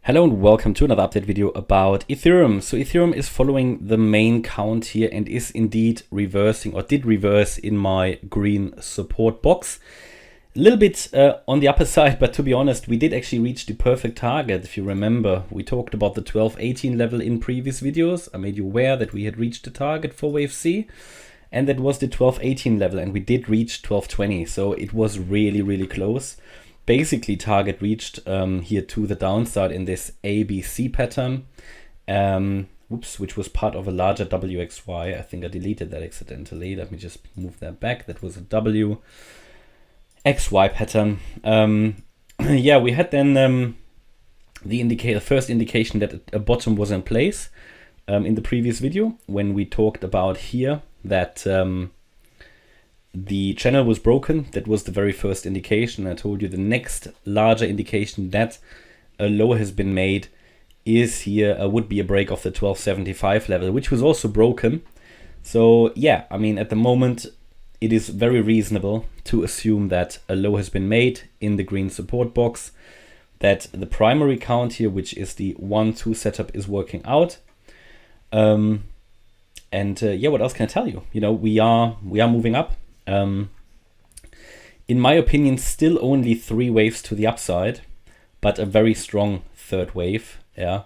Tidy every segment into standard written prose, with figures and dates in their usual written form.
Hello and welcome to another update video about Ethereum. So Ethereum is following the main count here and is indeed reversing, or did reverse, in my green support box. A little bit on the upper side, but to be honest, we did actually reach the perfect target. If you remember, we talked about the 1218 level in previous videos. I made you aware that we had reached the target for wave C, and that was the 1218 level, and we did reach 1220. So it was really close. Basically target reached here to the downside in this ABC pattern, which was part of a larger WXY. I think I deleted that accidentally. Let me just move that back. That was a WXY pattern. Yeah, we had then the first indication that a bottom was in place in the previous video when we talked about here that the channel was broken. That was the very first indication. I told you the next larger indication that a low has been made is here, would be a break of the 1275 level, which was also broken. So yeah, I mean, at the moment, it is very reasonable to assume that a low has been made in the green support box, that the primary count here, which is the 1-2 setup, is working out. Yeah, what else can I tell you? You know, we are moving up. In my opinion, still only 3 waves to the upside, but a very strong third wave. Yeah,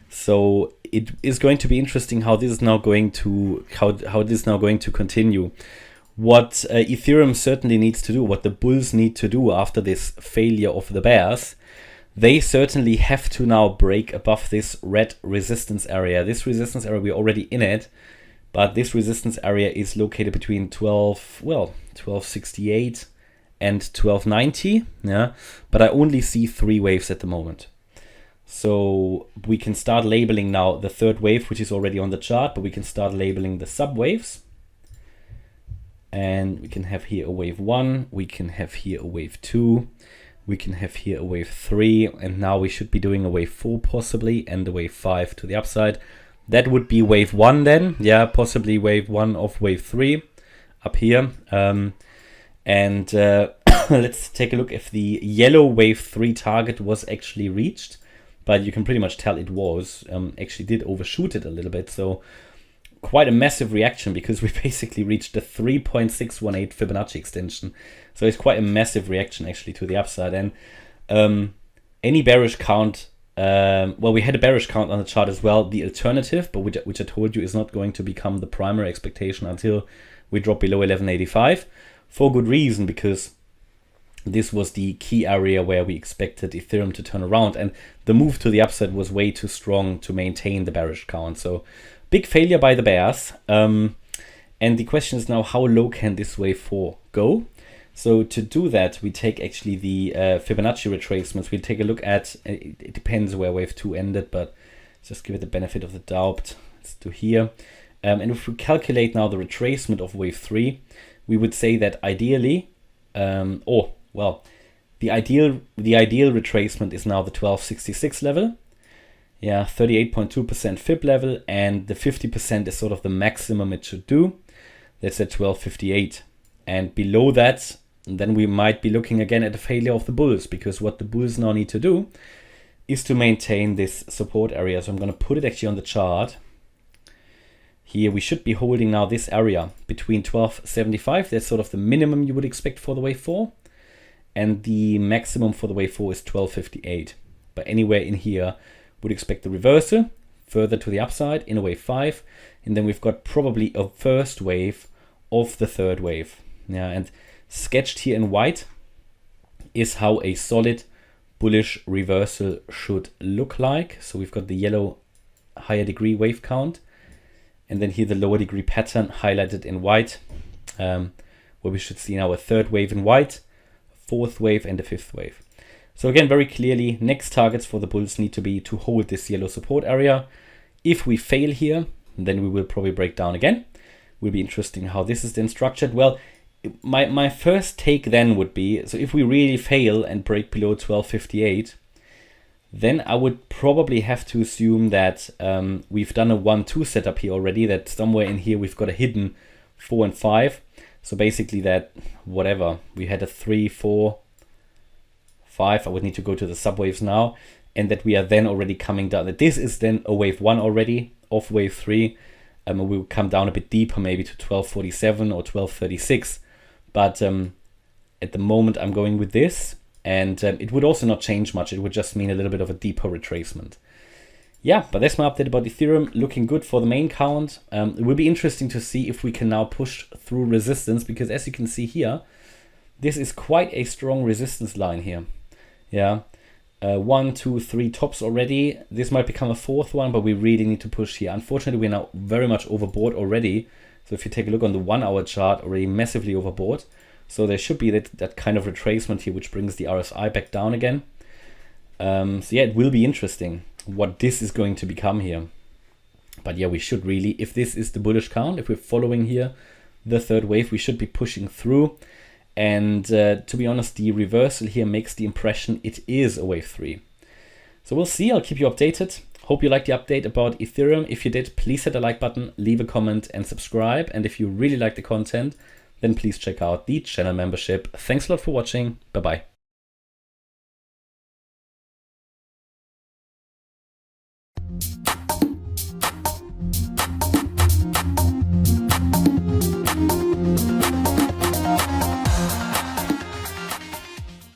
so it is going to be interesting how this is now going to continue. What Ethereum certainly needs to do, what the bulls need to do after this failure of the bears, they certainly have to now break above this red resistance area. This resistance area, we're already in it. But this resistance area is located between 1268 and 1290. Yeah, but I only see 3 waves at the moment. So we can start labeling now the third wave, which is already on the chart, but we can start labeling the subwaves. And we can have here a wave 1, we can have here a wave 2, we can have here a wave 3, and now we should be doing a wave 4 possibly, and a wave 5 to the upside. That would be wave 1 then, yeah, possibly wave 1 of wave 3 up here. Let's take a look if the yellow wave 3 target was actually reached. But you can pretty much tell it was, actually did overshoot it a little bit. So quite a massive reaction, because we basically reached the 3.618 Fibonacci extension. So it's quite a massive reaction actually to the upside. And any bearish count, well, we had a bearish count on the chart as well, the alternative, but which I told you is not going to become the primary expectation until we drop below 1185, for good reason, because this was the key area where we expected Ethereum to turn around, and the move to the upside was way too strong to maintain the bearish count. So big failure by the bears. And the question is now, how low can this wave 4 go? So to do that, we take actually the Fibonacci retracements. We take a look at, it depends where wave 2 ended, but just give it the benefit of the doubt. Let's do here. And if we calculate now the retracement of wave 3, we would say that ideally, the ideal retracement is now the 1266 level. Yeah, 38.2% fib level, and the 50% is sort of the maximum it should do. That's at 1258. And below that, then we might be looking again at the failure of the bulls, because what the bulls now need to do is to maintain this support area. So I'm going to put it actually on the chart. Here we should be holding now this area between 1275. That's sort of the minimum you would expect for the wave 4. And the maximum for the wave 4 is 1258. But anywhere in here, would expect the reversal further to the upside in a wave 5. And then we've got probably a first wave of the third wave. Yeah, and sketched here in white is how a solid bullish reversal should look like. So we've got the yellow higher degree wave count, and then here the lower degree pattern highlighted in white, where we should see now a third wave in white, fourth wave, and a fifth wave. So again, very clearly, next targets for the bulls need to be to hold this yellow support area. If we fail here, then we will probably break down again. Will be interesting how this is then structured. Well, my first take then would be, so if we really fail and break below 1258, then I would probably have to assume that we've done a 1-2 setup here already, that somewhere in here we've got a hidden 4 and 5. So basically that, whatever, we had a 3, 4, 5, I would need to go to the subwaves now. and that we are then already coming down, that this is then a wave 1 already of wave 3. We will come down a bit deeper, maybe to 1247 or 1236. But at the moment I'm going with this, and it would also not change much. It would just mean a little bit of a deeper retracement. Yeah, but that's my update about Ethereum. Looking good for the main count. It will be interesting to see if we can now push through resistance, because as you can see here, this is quite a strong resistance line here. Yeah, 1, 2, 3 tops already. This might become a 4th one, but we really need to push here. Unfortunately, we're now very much overbought already. So if you take a look on the 1 hour chart, already massively overbought. So there should be that kind of retracement here, which brings the RSI back down again. So yeah, it will be interesting what this is going to become here. But yeah, we should really, if this is the bullish count, if we're following here the 3rd wave, we should be pushing through. And to be honest, the reversal here makes the impression it is a wave 3. So we'll see. I'll keep you updated. Hope you liked the update about Ethereum. If you did, please hit the like button, leave a comment and subscribe. And if you really like the content, then please check out the channel membership. Thanks a lot for watching. Bye-bye.